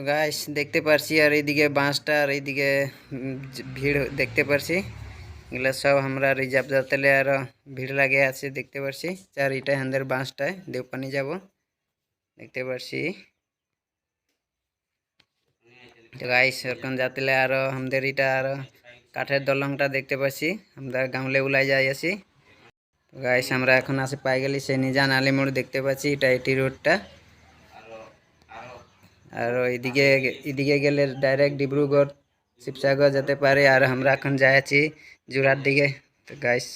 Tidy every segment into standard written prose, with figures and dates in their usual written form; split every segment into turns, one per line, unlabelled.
তো গাইস দেখতে পারছি আর এইদিকে বাঁশটা আর এইদিকে ভিড় দেখতে পারছি। এগুলো সব আমরা রিজার্ভ যাতে আর ভিড় লাগে আছে দেখতে পারছি। চার ইটা হাঁদের বাঁশটায় দেওপানি যাব দেখতে পারছি। তো গাইস এখন যাতে আর আমাদের এটা আর কাঠের দলংটা দেখতে পাচ্ছি। আমরা গাঁওলে উলাই যাই আছি। তো গাইস আমরা এখন আসে পাই গেলি সে নিজান আলী মোড় দেখতে পাচ্ছি। এটা এটি রোডটা আর এদিকে গেলে ডাইরেক্ট ডিব্রুগড় শিবসাগর যেতে পারে। আর আমরা এখন যাই আছি জোড়ার দিকে। তো গাইস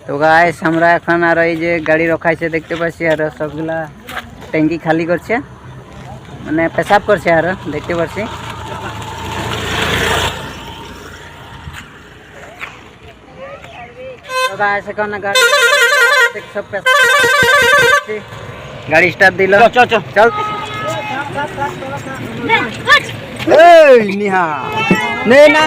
তো গাইস আমরা এখন আর এই যে গাড়ি রখাইছে দেখতে পাচ্ছি আর সবগুলা ট্যাঙ্কি খালি করছে মানে পেশাব করছে আর দেখতে পাচ্ছি। তো গাইস এখন গাড়ি স্টার্ট দিল। চল চল চল নিহা নে না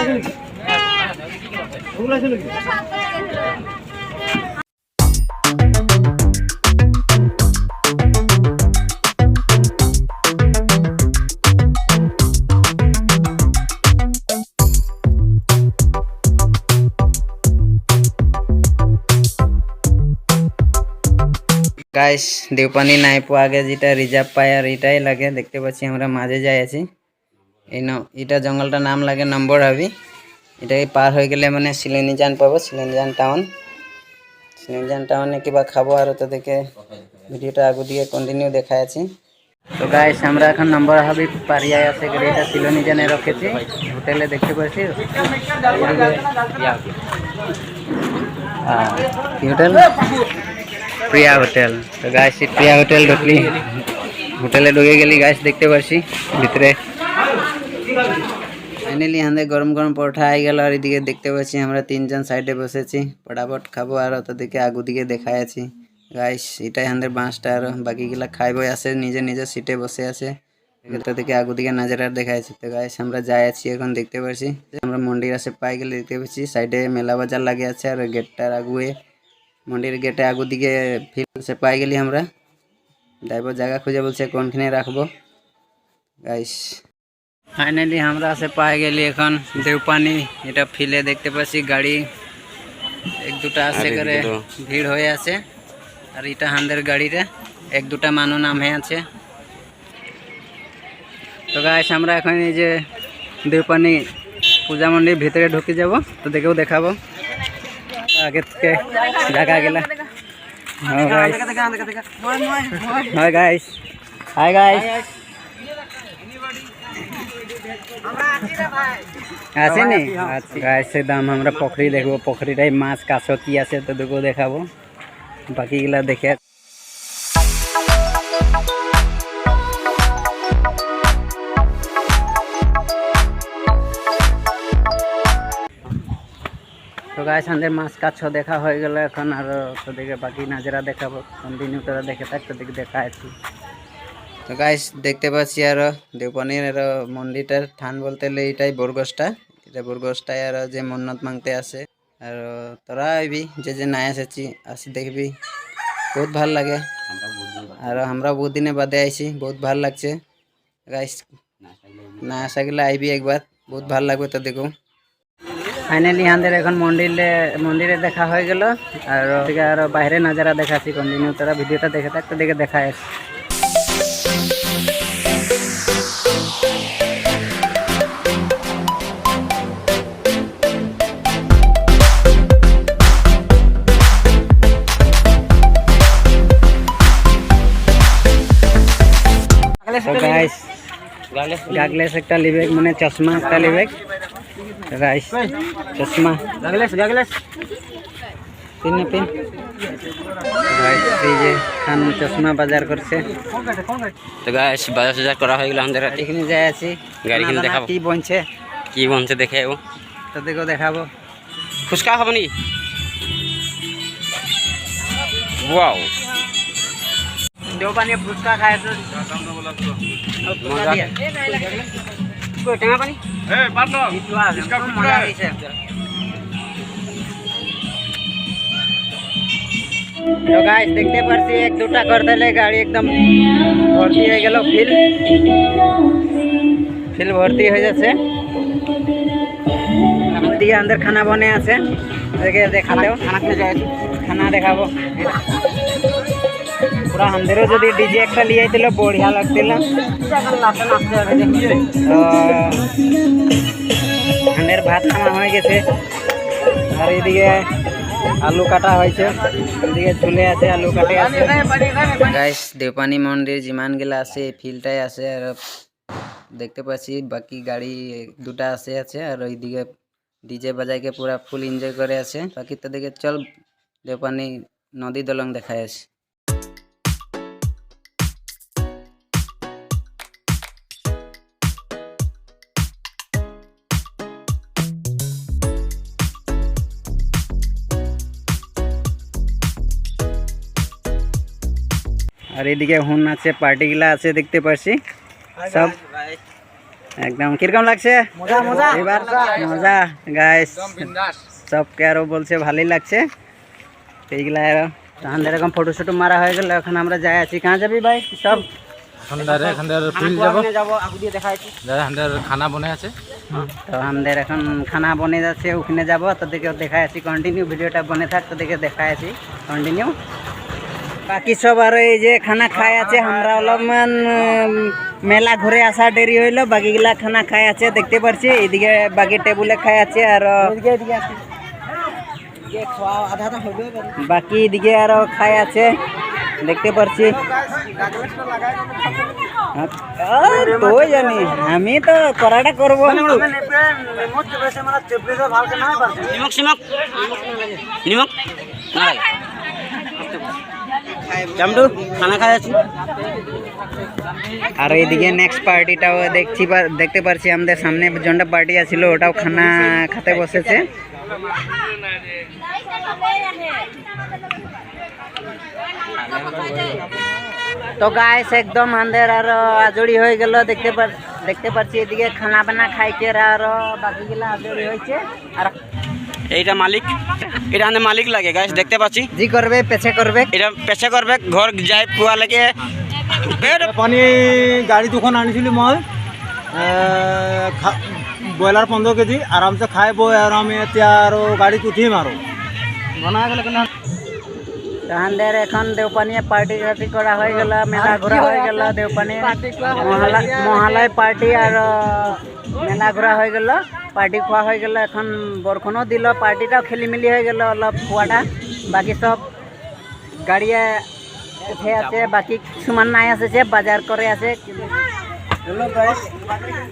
গাইস দেওপানি নাই পোয়া আগে যেটা রিজার্ভ পাই আর এটাই লাগে দেখতে পাচ্ছি। আমরা মাঝে যাই আছি। এই এটা জঙ্গলটার নাম লাগে নম্বর হাবি। এটাকে পার হয়ে গেলে মানে সিলেনিজান পাবো। সিলেনিজান টাউনে কিবা খাবো আর তো দেখে ভিডিওটা আগু দিয়ে কন্টিনিউ দেখাই আছি। তো গাইস আমরা এখন নম্বর হাবি পারিয়া আছে গাড়িটা সিলেনিজানে রখেছি হোটেলে দেখতে পাচ্ছি। হোটেল প্রিয়া হোটেল। তো গাইস প্রিয়া হোটেল ঢুকলি হোটেলে ঢুকে গেলি গাইস দেখতে পাচ্ছি ভিতরে ফাইনালি আমাদের গরম গরম পরোটা আই গেল। আর এদিকে দেখতে পাচ্ছি আমরা তিনজন সাইডে বসেছি ফটাফট খাবো আর ওদিকে আগু দিকে দেখাই আছি। গাইস এটাই আমাদের বাঁশটা আর বাকিগুলা খাইবই আছে নিজে নিজে সিটে বসে আছে। থেকে আগু দিকে নাজারা দেখাইছে। তো গাইস আমরা যাই আছি এখন দেখতে পাচ্ছি আমরা মন্দির আছে পাই গেলে দেখতে পাচ্ছি সাইডে মেলা বাজার লাগে আছে আর গেটটার আগুয়ে মন্দির গেটে আগু দিকে ফিল্ড সে পাই গেলি আমরা। ড্রাইভার জায়গা খুঁজে বলছে কোনখানে রাখবো। গাইস ফাইনালি আমরা আছে পাই গেলি এখন দেওপানি। এটা ফিলে দেখতে পাচ্ছি গাড়ি এক দুটা আছে করে ভিড় হয়ে আছে আর এটা হাঁদের গাড়িতে এক দুটা মানুষ নামে আছে। তো গাইস আমরা এখন এই যে দেওপানি পূজা মন্দির ভিতরে ঢুকে যাব। তো দেখেও দেখাবো আগে থেকে দেখা গেলা। হাই গাইস হাই গাইস আছে নি গাইস একদম আমরা পোখরি দেখবো। পোখরিটাই মাছ কাছতি আছে তো দেখো দেখাবো বাকিগুলা দেখে। তো গাইস আমাদের মাছ কাছ দেখা হয়ে গেল এখন আর তো দেখে বাকি নাজারা দেখাবো কন্টিনিউ তোরা দেখে থাক। তো দেখে দেখা আছি। তো গাইস দেখতে পাচ্ছি আর দেওপানির মন্দিরটার থান বলতে এইটাই বরগছটা। এটা বরগছটাই আর যে মন্নত মাংতে আছে আর তোরা আইবি যে নাই এসেছি আসি দেখবি বহুত ভাল লাগে। আর আমরা বহুত দিনে বাদে আইছি বহুত ভাল লাগছে। গাইস না আসা গেলে আইবি একবার বহুত ভাল লাগবে। তো দেখো ফাইনালি আমাদের এখন মন্দিরে দেখা হয়ে গেল আর বাইরে নাজারা দেখাচ্ছি কন্টিনিউ তোরা ভিডিওটা দেখে থাক। তো দেখে দেখা আছে। গাগলেস একটা লিবেক মানে চশমা একটা লিবেক। গাইস চশমা গাগলেস পিন গাইস এই যে খান চশমা বাজার করছে।
তো গাইস বাজার করা হয়ে গেল আমাদের।
এখানে যাই আছি
গাড়িখানে দেখাবো কি বনছে দেখে।
তো দেখো দেখাবো
ফুচকা খাবো নি। ওয়াও
দেওপানি ফুচকা খায় তো টেঙা পানি তো গাইস দেখতে পারছি এক দুটা कर दिले गाड़ी एकदम भर्ती हो गेल फिर ফিল ভর্তি হয়ে যাচ্ছে। দিকে আমাদের খানা বনে আছে, দেখে দেখাতেও খানা দেখাবো। পুরা আমাদেরও যদি ডিজে একটা লিয়ে দিল বঢ়িয়া লাগছিল। তো আমাদের ভাত খাওয়া হয়ে গেছে, আর এইদিকে আলু কাটা হয়েছে, এদিকে চুলে আছে আলু কাটে আছে। গাইস দেওপানি মন্দির যিমান গেলা আছে এই ফিল্ডটাই আছে, আর দেখতে পাচ্ছি বাকি গাড়ি দুটা আছে আর ওইদিকে ডিজে বাজাইকে পুরা ফুল এনজয় করে আছে। বাকি তো দেখে চল দেওপানি নদী দলং দেখায় আছে। আর এদিকে হুন আছে, পার্টিগুলা আছে দেখতে পাচ্ছি সব। একদম কিরকম লাগছে? এবার মজা গাইস, সবকে আরো বলছে ভালোই লাগছে। এইগুলা তখন এরকম ফটো শটো মারা হয়ে গেল, এখন আমরা যাই আছি। কাঁ যাবি ভাই? সব
খানা বনে আছে,
তো আমাদের এখন খানা বনে যাচ্ছে, ওখানে যাবো। তোদেরকে দেখাই আছি কন্টিনিউ, ভিডিওটা বনে থাক, তোদেরকে দেখাই আছি কন্টিনিউ। বাকি সব আর এই যে খানা খাই আছে, আমরা অলপমান মেলা ঘুরে আসা দেরি হইলো, বাকিগুলা খানা খাই আছে দেখতে পাচ্ছি। এইদিকে বাকি টেবুলে খাই আছে, আর বাকি এদিকে আরো খাই আছে দেখতে পাচ্ছি। তো জানি আমি তো করাটা করবো। খানা খাই আছি। আর এইদিকে নেক্সট পার্টিটাও দেখতে পাচ্ছি, আমাদের সামনে জনটা পার্টি আছিল, ওটাও খানা খেতে বসেছে। তো গাইস একদম আমাদের আর আজড়ি হয়ে গেল, দেখতে পাচ্ছি এদিকে খানা বানা খাইকে আর বাকিগুলা আজড়ি হয়েছে। আর
এইটা মালিক, এটা আমাদের মালিক লাগে গাইস, দেখতে পাচ্ছি।
জি করবে পেছে করবে,
এটা পেছে করবে, ঘর যাই পুয়া লাগে।
পানি গাড়ি দুখন আনিছিলি মই, ব্ৰইলাৰ 15 কেজি আৰামছে খাই বৈ আৰু আমি এতিয়া আৰু গাড়ীত উঠিম আৰু বনাই গ'লে কেনে।
আমাদের এখন দেওপানিয়ে পার্টি টার্টি করা হয়ে গেল, মেলা ঘোরা হয়ে গেল, দেওপানি মহালয় পার্টি আর মেলা ঘোরা হয়ে গেল, পার্টি খোয়া হয়ে গেল। এখন বরখনও দিল, পার্টিটাও খেলিমেলি হয়ে গেল অলপ খোয়াটা। বাকি সব গাড়িয়ে উঠে আছে, বাকি কিছুমান নাই আছে, বাজার করে আছে।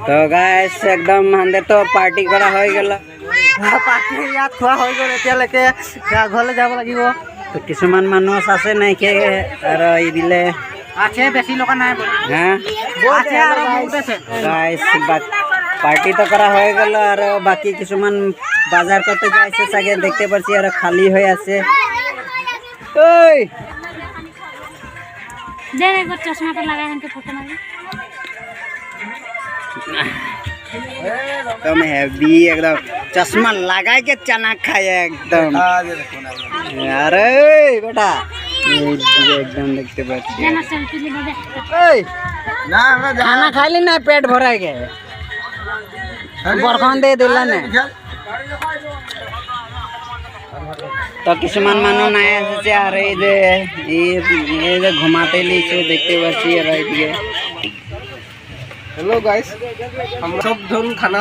তো গাইস একদম আমাদের তো পার্টি করা হয়ে গেল, পার্টি ইয়াত খোৱা হৈ গ'ল। এতিয়ালৈকে ঘৰলৈ যাব লাগিব। তো কিছুমান মানুহ আছে নাইকে, আর এই দিলে আছে বেশি লোক নাই। হ্যাঁ আছে আর বহুত আছে গাইস। পার্টি তো করা হয়ে গেল, আর বাকি কিছুমান বাজার করতে যাইছে সাগে দেখতে পাচ্ছি, আর খালি হয়ে আছে। ওই
দেখ একবার চশমাটা লাগাই আমাকে ফটো মারি।
एकदम हैवी, एकदम चश्मा लगा के चना खाए एकदम। अरे बेटा एकदम देखते पाচ্ছি।
জানা সেলফি নিব দেখ।
ওই না আমরা খানা খাইলি না, পেট ভরাই গে বরখন দিয়ে দিলা না। তো কিছুমান মানুষ নাই আছে, আর এই যে ঘুমাতে লিছে দেখতে পাচ্ছি। আর এইদিকে
হেল্ল' গাইজ, আমরা সব ধরুন খানা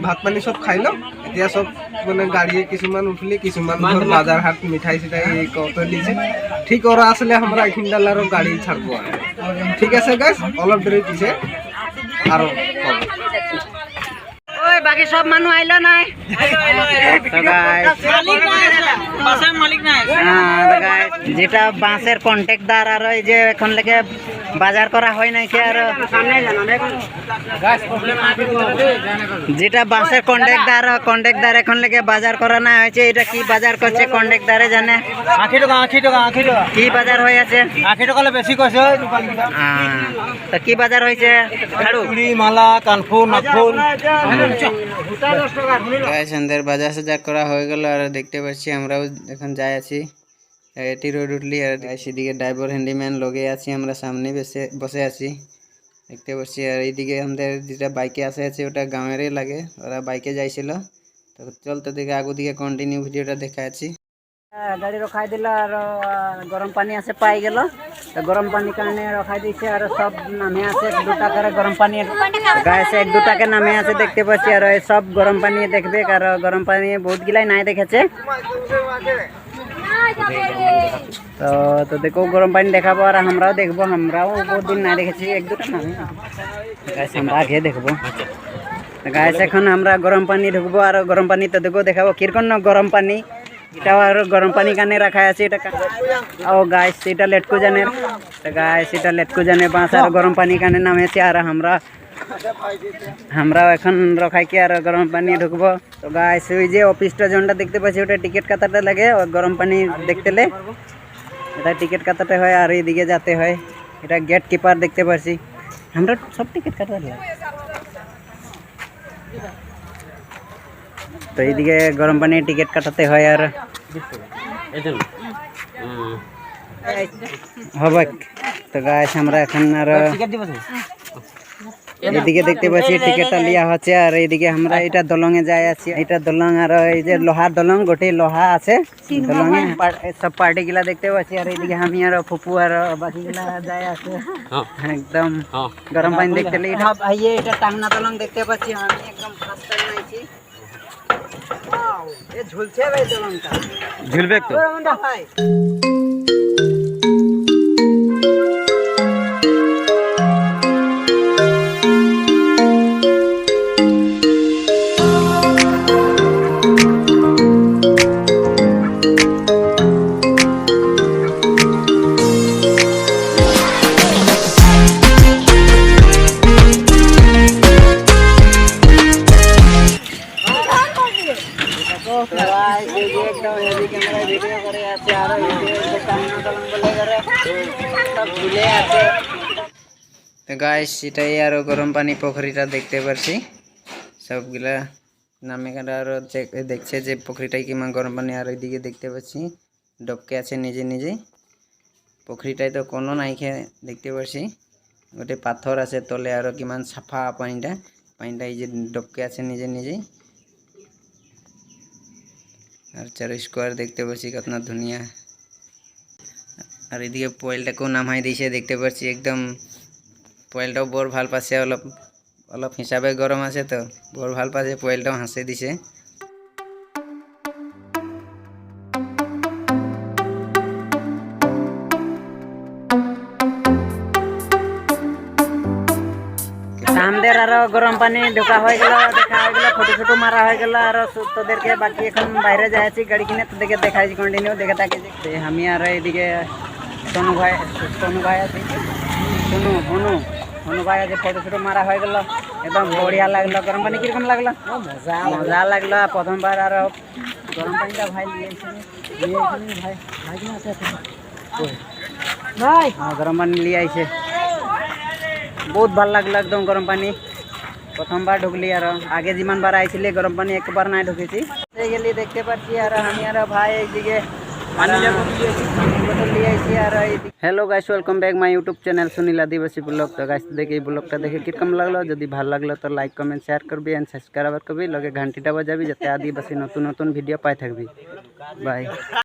ভাত পানী সব খাই লওঁ। এতিয়া সব মানে গাড়ীয়ে কিছুমান উঠিলে, কিছুমান ধর বাজার হাট মিঠাই চিঠাই কত দিছে। ঠিক ওরা আসলে আমরা এইখিনিডাল আৰু গাড়ী ছাড়ব আৰু। ঠিক আছে গাইজ, অলপ দেৰি পিছে আৰু
ওই বাকি সব মানুষ আইলো নাই? যেটা বাঁশের কন্ট্রাক্টদার আর ওই যে এখন লেগে বাজার করা হয় নাই, আর যেটা বাঁশের কন্ট্রাক্টদার এখন লেগে বাজার করা না হয়েছে। এটা কি বাজার করছে কন্ট্রাক্টদারে জানে।
80 টাকা 80 টাকা 80 টাকা
কি বাজার হয়ে আছে?
80 টাকা বেশি কৈছে।
তো কি বাজার হয়েছে?
চুড়ি মালা কানফুল নাকফুল
সন্ধ্যের বাজার সাজার করা হয়ে গেল, আর দেখতে পাচ্ছি আমরাও এখন যাই আছি। এটি রোড উঠলি, আর সেদিকে ড্রাইভার হ্যান্ডিম্যান লগে আছি, আমরা সামনে বসে আছি। দেখতে পাচ্ছি। আর এইদিকে আমাদের যেটা বাইকে আসে আছে ওটা গাঁয়েরই লাগে, ওরা বাইকে যাইছিল। তো চলতে দিকে আগু দিকে কন্টিনিউ ভিডিওটা দেখাচ্ছি। গাড়ি রখাই দিল আর গরম পানি আছে পাই গেল, তো গরম পানি কারণে রখাই দিয়েছে আর সব নামে আছে 1-2 টাকার গরম পানি গায়ে 1-2 টাকা নামে আছে দেখতে পাচ্ছি। আর এই সব গরম পানি দেখবে, আর গরম পানি বহুত গিলাই নাই দেখেছে। তো দেখো গরম পানি দেখাবো আর আমরাও দেখবো, আমরাও বহুত দিন নাই দেখেছি 1-2টা নামে গাইস, আমরা আগে দেখবো। গাইস এখন আমরা গরম পানি ঢুকবো আর গরম পানি তো দেখো দেখাবো কিরকম গরম পানি। এটা আর গরম পানি কানে রাখা আছে, এটা ও গাইস এটা লেটকু জানের, তো গাইস এটা লেটকু জানের বাস আর গরম পানি কানে নামেছে। আর আমরাও এখন রখাই কি আর গরম পানি ঢুকবো। তো গাইস ওই যে অফিসটা জনটা দেখতে পাচ্ছি ওটা টিকিট কাটাতে লাগে, ও গরম পানি দেখতেলে এটা টিকিট কাটাতে হয় আর এইদিকে যেতে হয়। এটা গেট কিপার দেখতে পাচ্ছি, আমরা সব টিকিট কাটাতে লাগে। তো এইদিকে গরম পানি টিকিট কাটাতে হয় আর হবে। তো গাইস আমরা এখন আর এইদিকে দেখতে পাচ্ছি টিকিটটা লিয়া হচ্ছে আর এইদিকে আমরা এটা দলঙে যাই আছি। এটা দলং আর এই যে লোহার দলং, গোটে লোহা আছে দলঙে, সব পার্টি গুলা দেখতে পাচ্ছি। আর এইদিকে আমি আর ফুপু আর বাকি গুলা যাই আছে একদম গরম পানি দেখতে। এটা ভাইয়ে এটা টাংনা দলং দেখতে পাচ্ছি, আমি একদম ফার্স্ট টাইম আইছি। এ ঝুলছে ভাই দলংটা,
ঝুলবে তো
ভাই। তো গাইস এটাই আর গরম পানি পুকুরিটা দেখতে পাচ্ছি, সবগুলা নামে কাটা আর দেখছে যে পুকুরিটাই কিমান গরম পানি। আর ওইদিকে দেখতে পাচ্ছি ডবকে আছে নিজে নিজে, পুকুরিটাই তো কোনো নাই খেয়ে দেখতে পাচ্ছি, গোটে পাথর আছে তলে আর কিমান সাফা পানিটা, পানিটা এই যে ডবকে আছে নিজে নিজে। আর 4 স্কোয়ার দেখতে পাচ্ছি কতনা ধুনিয়া। আর এদিকে পয়েলটাকেও নামাই দিয়েছে দেখতে পাচ্ছি, একদম পয়েলটাও বৰ ভাল পাচ্ছে, অলপ অলপ হিসাবে গরম আছে তো বৰ ভাল পাচ্ছে, পয়েলটাও হাসে দিছে। আমাদের আরো গরম পানি ঢোকা হয়ে গেল, দেখা হয়ে গেল, ফটো ফটো মারা হয়ে গেল। আর তোদেরকে বাকি এখন বাইরে যাচ্ছি গাড়ি কিনে, তোদেরকে দেখাইছি কন্টিনিউ দেখে থাকি। আমি আর এইদিকে সোনু ভাই আছে, সোনু ভাই আছে, ফটো ফটো মারা হয়ে গেল, একদম বঢ়িয়া লাগলো। গরম পানি কিরকম লাগলো? মজা লাগলো প্রথমবার। আর গরম পানিটা ভাই ভাই গরম পানি লিয়ে আইছে, বহুত ভাল লাগলো একদম গরম পানি। প্রথমবার ঢুকলি, আর আগে যেমন বার আইছিলে গরম পানি একবার নাই ঢুকেছি গেলি দেখতে পাচ্ছি। আর আমি আর ভাই এইদিকে hello guys, welcome back my YouTube channel Sunil Adivasi blog. तो गाइस देखिए ब्लॉगटा देखे किरकम लगलो, যদি ভাল লাগলো তো লাইক কমেন্ট শেয়ার করবি এন্ড সাবস্ক্রাইব করবি, লগে ঘন্টিটা বাজাবি যাতে আদিবাসী নতুন নতুন ভিডিও পাই থাকবি। বাই।